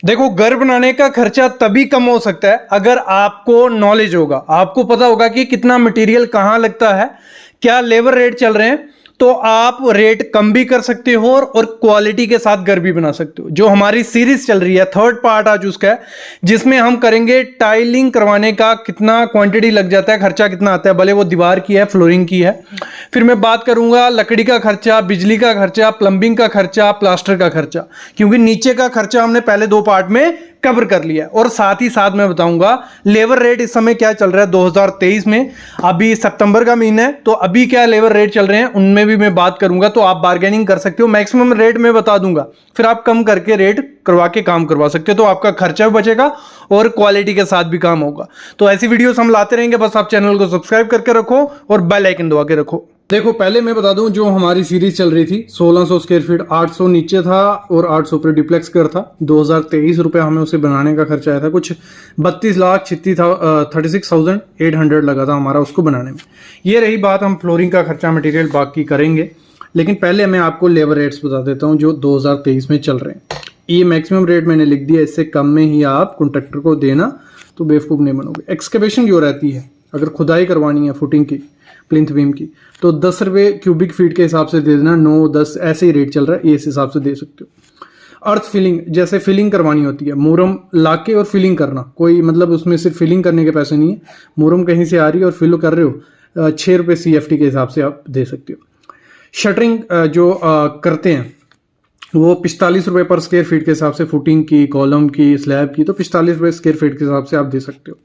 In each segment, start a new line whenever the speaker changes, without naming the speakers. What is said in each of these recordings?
देखो, घर बनाने का खर्चा तभी कम हो सकता है अगर आपको नॉलेज होगा, आपको पता होगा कि कितना मटेरियल कहाँ लगता है, क्या लेबर रेट चल रहे हैं, तो आप रेट कम भी कर सकते हो और क्वालिटी के साथ घर भी बना सकते हो। जो हमारी सीरीज चल रही है, थर्ड पार्ट आज उसका है, जिसमें हम करेंगे टाइलिंग करवाने का कितना क्वांटिटी लग जाता है, खर्चा कितना आता है, भले वो दीवार की है, फ्लोरिंग की है। फिर मैं बात करूंगा लकड़ी का खर्चा, बिजली का खर्चा, प्लम्बिंग का खर्चा, प्लास्टर का खर्चा, क्योंकि नीचे का खर्चा हमने पहले दो पार्ट में कवर कर लिया है। और साथ ही साथ मैं बताऊंगा लेबर रेट इस समय क्या चल रहा है 2023 में, अभी सितंबर का महीना है, तो अभी क्या लेबर रेट चल रहे हैं उनमें भी मैं बात करूंगा, तो आप बार्गेनिंग कर सकते हो। मैक्सिमम रेट में बता दूंगा, फिर आप कम करके रेट करवा के काम करवा सकते हो, तो आपका खर्चा भी बचेगा और क्वालिटी के साथ भी काम होगा। तो ऐसी वीडियोस हम लाते रहेंगे, बस आप चैनल को सब्सक्राइब करके रखो और बेल आइकन दबा के रखो। देखो, पहले मैं बता दूं, जो हमारी सीरीज चल रही थी 1600 स्क्वायर फीट, 800 नीचे था और 800 पे डिप्लेक्स घर था। 2023 रुपये हमें उसे बनाने का खर्चा आया था, कुछ 32,36,800 लगा था हमारा उसको बनाने में। ये रही बात, हम फ्लोरिंग का खर्चा मटेरियल बाकी करेंगे, लेकिन पहले मैं आपको लेबर रेट्स बता देता हूँ जो 2023 में चल रहे हैं। ये मैक्सिमम रेट मैंने लिख दिया, इससे कम में ही आप कॉन्ट्रैक्टर को देना तो बेवकूफ़ नहीं बनोगे। एक्सकेवेशन जो रहती है, अगर खुदाई करवानी है फुटिंग की, प्लिंथ बीम की, तो 10 रुपये क्यूबिक फीट के हिसाब से दे देना, 9-10 ऐसे ही रेट चल रहा है, इस हिसाब से दे सकते हो। अर्थ फिलिंग, जैसे फिलिंग करवानी होती है, मोरम लाके और फिलिंग करना, कोई मतलब उसमें सिर्फ फिलिंग करने के पैसे नहीं है, मोरम कहीं से आ रही है और फिल कर रहे हो, 6 रुपये CFT के हिसाब से आप दे सकते हो। शटरिंग जो करते हैं वो 45 रुपये पर स्क्वायर फीट के हिसाब से, फुटिंग की, कॉलम की, स्लैब की, तो 45 रुपये स्क्वायर फीट के हिसाब से आप दे सकते हो।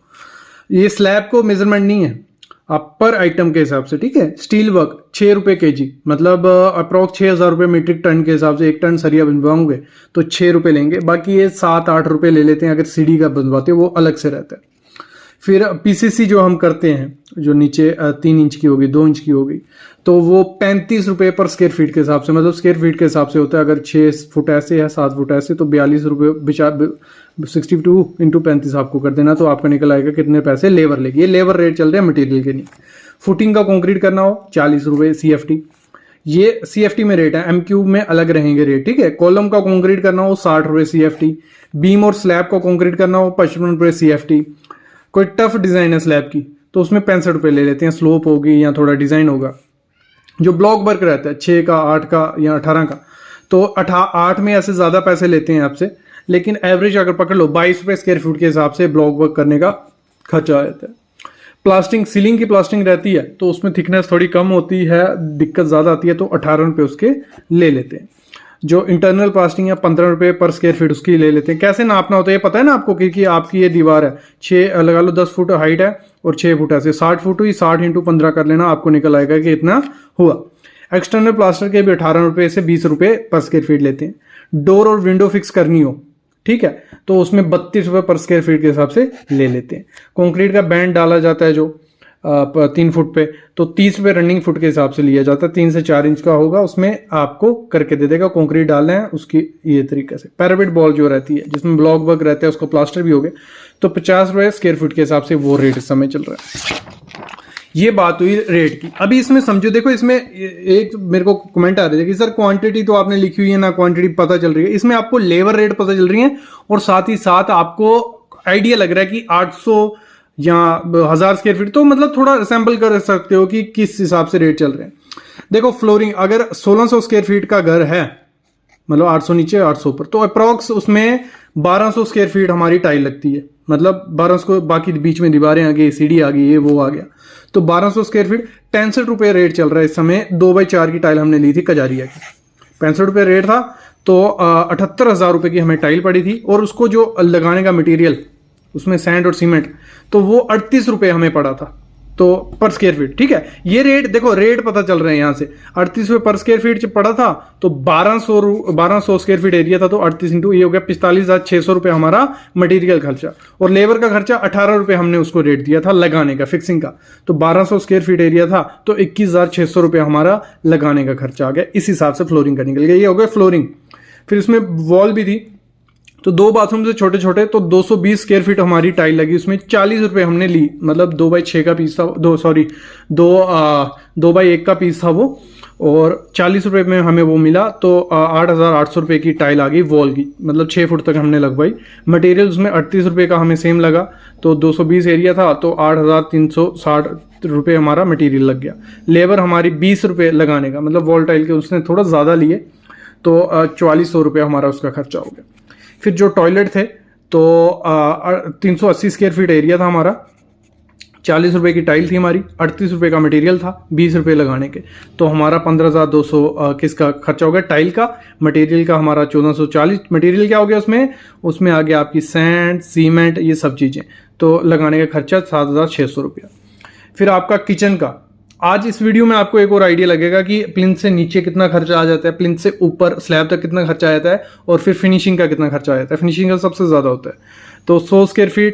ये स्लैब को मेजरमेंट नहीं है, आप पर आइटम के हिसाब से, ठीक है। स्टील वर्क 6 रुपये kg, मतलब अप्रॉक्स 6,000 रुपये मीट्रिक टन के हिसाब से, 1 टन सरिया बनवाओगे तो 6 रुपये लेंगे, बाकी ये 7-8 रुपये ले लेते हैं अगर सीढ़ी का बनवाते हैं, वो अलग से रहता है। फिर PCC जो हम करते हैं, जो नीचे 3 इंच की होगी, 2 इंच की होगी, तो वो 35 रुपये पर स्क्वायर फीट के हिसाब से, मतलब स्क्वायर फीट के हिसाब से होता है। अगर 6 फुट ऐसे है, 7 फुट ऐसे, तो 42 रुपये 62 × 35 आपको कर देना, तो आपका निकल आएगा कितने पैसे लेबर लेगी। ये लेबर रेट चल रहे हैं मटेरियल के नहीं। फुटिंग का कंक्रीट करना हो 40 रुपये CFT, ये CFT में रेट है, MQ में अलग रहेंगे रेट, ठीक है। कॉलम का कंक्रीट करना हो 60 रुपये CFT, बीम और स्लैब का कंक्रीट करना हो 55 रुपये CFT। कोई टफ डिज़ाइन है स्लैब की तो उसमें 65 रुपये ले लेते हैं, स्लोप होगी या थोड़ा डिज़ाइन होगा। जो ब्लॉक वर्क रहता है 6 का, 8 का या 18 का, तो 8 में ऐसे ज़्यादा पैसे लेते हैं आपसे, लेकिन एवरेज अगर पकड़ लो 22 रुपये स्क्वायर फीट के हिसाब से ब्लॉक वर्क करने का खर्चा आ जाता है। प्लास्टिंग, सीलिंग की प्लास्टिंग रहती है तो उसमें थिकनेस थोड़ी कम होती है, दिक्कत ज़्यादा आती है, तो 18 रुपये उसके ले लेते हैं। जो इंटरनल प्लास्टिंग है 15 रुपये पर स्क्वायर फीट उसकी ले लेते हैं। कैसे नापना होता है ये पता है ना आपको, क्योंकि आपकी ये दीवार है 6 लगा लो, 10 फुट हाइट है और 6 फुट ऐसे, 60 फुट हुई, 60 × 15 कर लेना, आपको निकल आएगा कि इतना हुआ। एक्सटर्नल प्लास्टर के भी 18 रुपये से 20 रुपये पर स्क्वायर फीट लेते हैं। डोर और विंडो फिक्स करनी हो, ठीक है, तो उसमें 32 रुपये पर स्क्वायर फीट के हिसाब से ले लेते हैं। कंक्रीट का बैंड डाला जाता है जो 3 फुट पे, तो 30 रुपये रनिंग फुट के हिसाब से लिया जाता है। 3 से 4 इंच का होगा, उसमें आपको करके दे देगा। कंक्रीट डालना है उसकी ये तरीके से। पैरापेट बॉल जो रहती है जिसमें ब्लॉक वर्क रहता है, उसको प्लास्टर भी हो गया, तो 50 रुपये स्क्वायर फीट के हिसाब से वो रेट इस समय चल रहा है। ये बात हुई रेट की। अभी इसमें समझो, देखो इसमें एक मेरे को कमेंट आ रहे थे कि सर क्वांटिटी तो आपने लिखी हुई है ना, क्वांटिटी पता चल रही है। इसमें आपको लेबर रेट पता चल रही है और साथ ही साथ आपको आइडिया लग रहा है कि 800 या 1000 स्क्वायर फीट, तो मतलब थोड़ा सैंपल कर सकते हो कि किस हिसाब से रेट चल रहे हैं। देखो, फ्लोरिंग अगर 1600 स्क्वायर फीट का घर है, मतलब 800 नीचे 800 ऊपर, तो अप्रॉक्स उसमें 1200 स्क्वायर फीट हमारी टाइल लगती है, मतलब 1200 को, बाकी बीच में दीवारें आ गई, सीढ़ी आ गई, ये वो आ गया, तो 1200 स्क्वायर फीट 65 रुपये रेट चल रहा है इस समय। 2x4 की टाइल हमने ली थी कजारिया की, 65 रुपये रेट था, तो 78,000 रुपये की हमें टाइल पड़ी थी। और उसको जो लगाने का मटेरियल, उसमें सैंड और सीमेंट, तो वो 38 रुपये हमें पड़ा था, तो पर स्क्वायर फीट, ठीक है। ये रेट देखो, रेट पता चल रहे हैं यहाँ से। 38 रुपये पर स्क्वायर फीट पड़ा था, तो 1200 स्क्वायर फीट एरिया था, तो 38 इंटू ये हो गया 45,600 रुपये हमारा मटेरियल खर्चा। और लेबर का खर्चा 18 रुपये हमने उसको रेट दिया था लगाने का, फिक्सिंग का। तो 1200 स्क्वायर फीट एरिया था, तो 21,600 रुपये हमारा लगाने का खर्चा आ गया। इस हिसाब से फ्लोरिंग का निकल गया। ये हो गया फ्लोरिंग। फिर इसमें वॉल भी थी, तो 2 बाथरूम से छोटे छोटे, तो 220 स्क्वायर फीट हमारी टाइल लगी, उसमें 40 रुपये हमने ली, मतलब 2x6 का पीस था, 2x1 का पीस था वो, और 40 रुपये में हमें वो मिला, तो 8,800 रुपये की टाइल आ गई वॉल की, मतलब 6 फुट तक हमने लगवाई। मटेरियल उसमें 38 रुपये का हमें सेम लगा, तो 220 एरिया था, तो 8,360 रुपये हमारा मटेरियल लग गया। लेबर हमारी 20 रुपये लगाने का, मतलब वॉल टाइल के उसने थोड़ा ज़्यादा लिए, तो 4400 रुपये हमारा उसका खर्चा हो गया। फिर जो टॉयलेट थे तो 380 स्क्वायर फीट एरिया था हमारा, 40 रुपये की टाइल थी हमारी, 38 रुपये का मटेरियल था, 20 रुपये लगाने के, तो हमारा 15,200 किसका खर्चा हो गया, टाइल का। मटेरियल का हमारा 1440। मटेरियल क्या हो गया उसमें आ गया आपकी सैंड, सीमेंट, ये सब चीज़ें, तो लगाने का खर्चा 7,600 रुपया। फिर आपका किचन का, आज इस वीडियो में आपको एक और आइडिया लगेगा कि प्लिंथ से नीचे कितना खर्चा आ जाता है, प्लिंथ से ऊपर स्लैब तक कितना खर्चा आ जाता है, और फिर फिनिशिंग का कितना खर्चा आ जाता है। फिनिशिंग का सबसे ज़्यादा होता है। तो 100 स्क्वायर फीट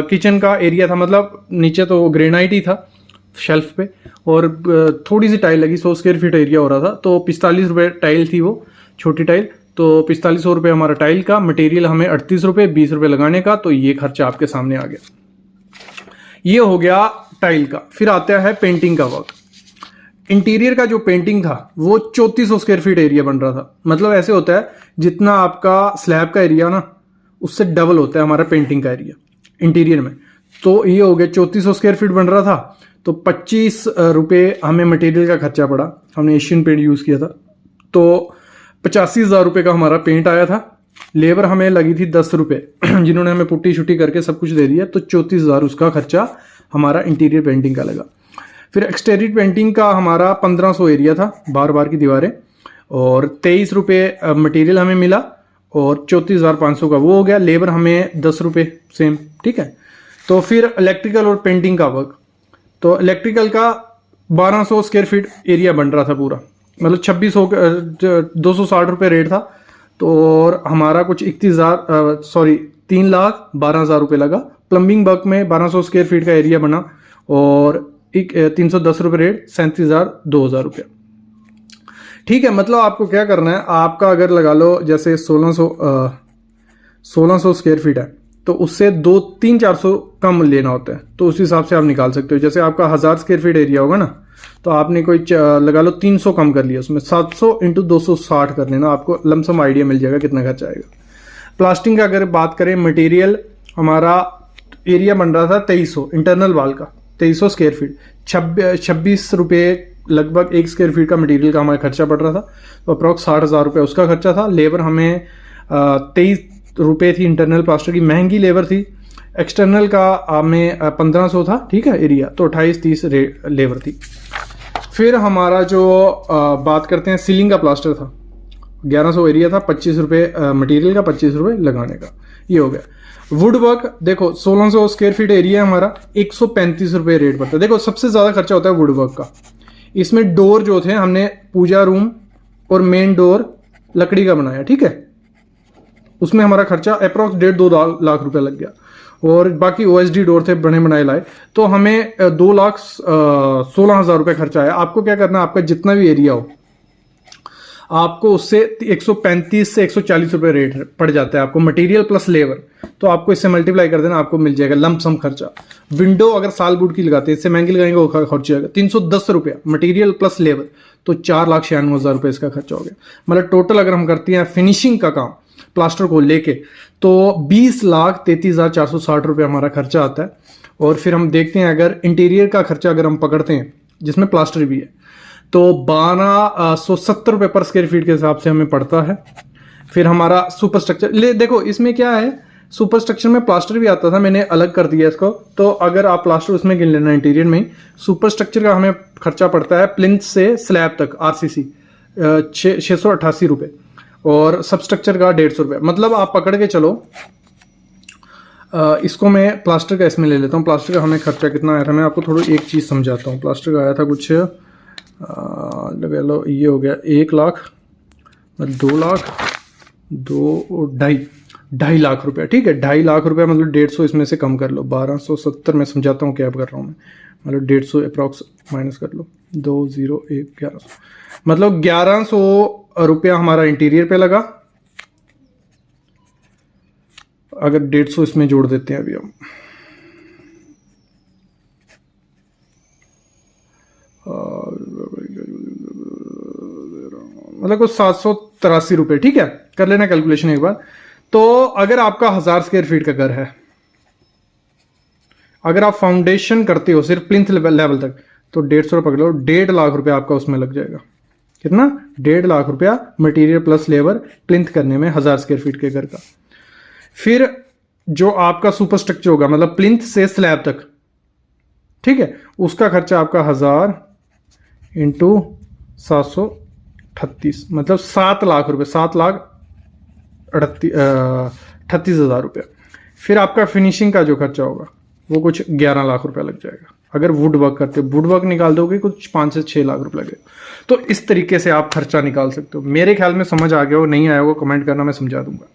किचन का एरिया था, मतलब नीचे तो ग्रेनाइट ही था शेल्फ पे, और थोड़ी सी टाइल लगी, 100 स्क्वायर फीट एरिया हो रहा था, तो 45 रुपये टाइल थी, वो छोटी टाइल, तो 4500 रुपये हमारा टाइल का। मटेरियल हमें 38 रुपये, 20 रुपये लगाने का, तो ये खर्चा आपके सामने आ गया। ये हो गया टाइल का। फिर आता है पेंटिंग का वर्क। इंटीरियर का जो पेंटिंग था वो 3400 स्क्वायर फीट एरिया बन रहा था, मतलब ऐसे होता है जितना आपका स्लैब का एरिया ना, उससे डबल होता है हमारा पेंटिंग का एरिया इंटीरियर में। तो ये हो गया 3400 स्क्वायर फीट बन रहा था, तो 25 रुपये हमें मटेरियल का खर्चा पड़ा। हमने एशियन पेंट यूज़ किया था, तो 85,000 रुपये का हमारा पेंट आया था। लेबर हमें लगी थी 10 रुपये, जिन्होंने हमें पुट्टी शुट्टी करके सब कुछ दे दिया, तो 34,000 उसका खर्चा हमारा इंटीरियर पेंटिंग का लगा। फिर एक्सटीरियर पेंटिंग का हमारा 1500 एरिया था, बार की दीवारें, और 23 रुपये मटेरियल हमें मिला, और 34,500 का वो हो गया। लेबर हमें 10 रुपये सेम, ठीक है। तो फिर इलेक्ट्रिकल और पेंटिंग का वर्क, तो इलेक्ट्रिकल का 1200 स्क्वायर फीट एरिया बन रहा था पूरा, मतलब 260 रुपये रेट था, तो और हमारा कुछ 3,12,000 रुपये लगा। प्लम्बिंग वर्क में 1200 स्क्वायर फीट का एरिया बना, और 310 रुपये रेट, 37,000 रुपये, ठीक है। मतलब आपको क्या करना है, आपका अगर लगा लो जैसे 1600 स्क्वायर फीट है, तो उससे 200-400 कम लेना होता है, तो उस हिसाब से आप निकाल सकते हो। जैसे आपका 1000 स्क्वायर फीट एरिया होगा ना, तो आपने कोई लगा लो 300 कम कर लिया, उसमें 700 × 260 कर लेना, आपको लमसम आइडिया मिल जाएगा कितना खर्चा आएगा। प्लास्टिंग का अगर बात करें, मटेरियल हमारा एरिया बन रहा था 2300, इंटरनल वाल का 2300 स्क्वायर फीट, 26 रुपये लगभग 1 स्क्वायर फीट का मटेरियल का हमारा खर्चा पड़ रहा था, तो अप्रॉक्स 60,000 रुपये उसका खर्चा था। लेबर हमें 23 रुपये थी इंटरनल प्लास्टर की, महंगी लेबर थी। एक्सटर्नल का हमें 1500 था, ठीक है, एरिया, तो 28-30 लेबर थी। फिर हमारा जो बात करते हैं, सीलिंग का प्लास्टर था, 1100 एरिया था, 25 रुपये मटीरियल का, 25 रुपये लगाने का, ये हो गया। वुड वर्क देखो 1600 स्क्वायर फीट एरिया है हमारा, 135 रुपये रेट पड़ता है। देखो सबसे ज़्यादा खर्चा होता है वुड वर्क का। इसमें डोर जो थे, हमने पूजा रूम और मेन डोर लकड़ी का बनाया, ठीक है, उसमें हमारा खर्चा अप्रॉक्स 1.5-2 लाख रुपए लग गया, और बाकी OSD डोर थे बने बनाए लाए, तो हमें 2,16,000 रुपये खर्चा आया। आपको क्या करना है, आपका जितना भी एरिया हो, आपको उससे 135 से 140 रुपये रेट पड़ जाता है आपको, मटेरियल प्लस लेबर, तो आपको इससे मल्टीप्लाई कर देना, आपको मिल जाएगा लमसम खर्चा। विंडो अगर साल बूट की लगाते हैं, इससे महंगी लगाएंगे, वो खर्चा आएगा 310 रुपया मटीरियल प्लस लेबर, तो 4,96,000 रुपये इसका खर्चा हो गया। मतलब टोटल अगर हम करते हैं फिनिशिंग का काम प्लास्टर को लेके, तो 20,33,460 रुपये हमारा खर्चा आता है। और फिर हम देखते हैं अगर इंटीरियर का खर्चा अगर हम पकड़ते हैं, जिसमें प्लास्टर भी है, तो 1,270 रुपये पर स्क्वायर फीट के हिसाब से हमें पड़ता है। फिर हमारा सुपर स्ट्रक्चर देखो, इसमें क्या है, सुपर स्ट्रक्चर में प्लास्टर भी आता था, मैंने अलग कर दिया इसको, तो अगर आप प्लास्टर उसमें गिन लेना इंटीरियर में ही। सुपर स्ट्रक्चर का हमें खर्चा पड़ता है प्लिंथ से स्लैब तक RCC 688 रुपये, और सब स्ट्रक्चर का 150 रुपये। मतलब आप पकड़ के चलो, इसको मैं प्लास्टर का इसमें ले लेता हूँ। प्लास्टर का हमें खर्चा कितना आया था, मैं आपको थोड़ी एक चीज़ समझाता हूँ। प्लास्टर का आया था कुछ लगा लो, ये हो गया 1 लाख, 2 लाख, 2.5 लाख रुपया, ठीक है, 2.5 लाख रुपया, मतलब 150 इसमें से कम कर लो, 1270 मैं समझाता हूँ क्या कर रहा हूँ मैं, मतलब 150 अप्रॉक्स माइनस कर लो, 201 मतलब 1100 रुपया हमारा इंटीरियर पे लगा। अगर 150 इसमें जोड़ देते हैं अभी हम, मतलब कुछ 783 रुपये, ठीक है, कर लेना कैलकुलेशन एक बार। तो अगर आपका 1000 स्क्वायर फीट का घर है, अगर आप फाउंडेशन करते हो सिर्फ प्लिंथ लेवल तक, तो 150 रुपये पकड़ लो, 1.5 लाख रुपया आपका उसमें लग जाएगा। कितना? 1.5 लाख रुपया मटेरियल प्लस लेबर प्लिंथ करने में 1000 स्क्वायर फीट के घर का। फिर जो आपका सुपर स्ट्रक्चर होगा, मतलब प्लिंथ से स्लैब तक, ठीक है, उसका खर्चा आपका 1000 इंटू 738, मतलब 7 लाख रुपए, 7,38,000 रुपया। फिर आपका फिनिशिंग का जो खर्चा होगा वो कुछ 11 लाख रुपया लग जाएगा। अगर वुड वर्क करते हो, वुड वर्क निकाल दोगे कुछ 5 से 6 लाख रुपए लगेगा। तो इस तरीके से आप खर्चा निकाल सकते हो। मेरे ख्याल में समझ आ गया हो, नहीं आया होगा कमेंट करना, मैं समझा दूंगा।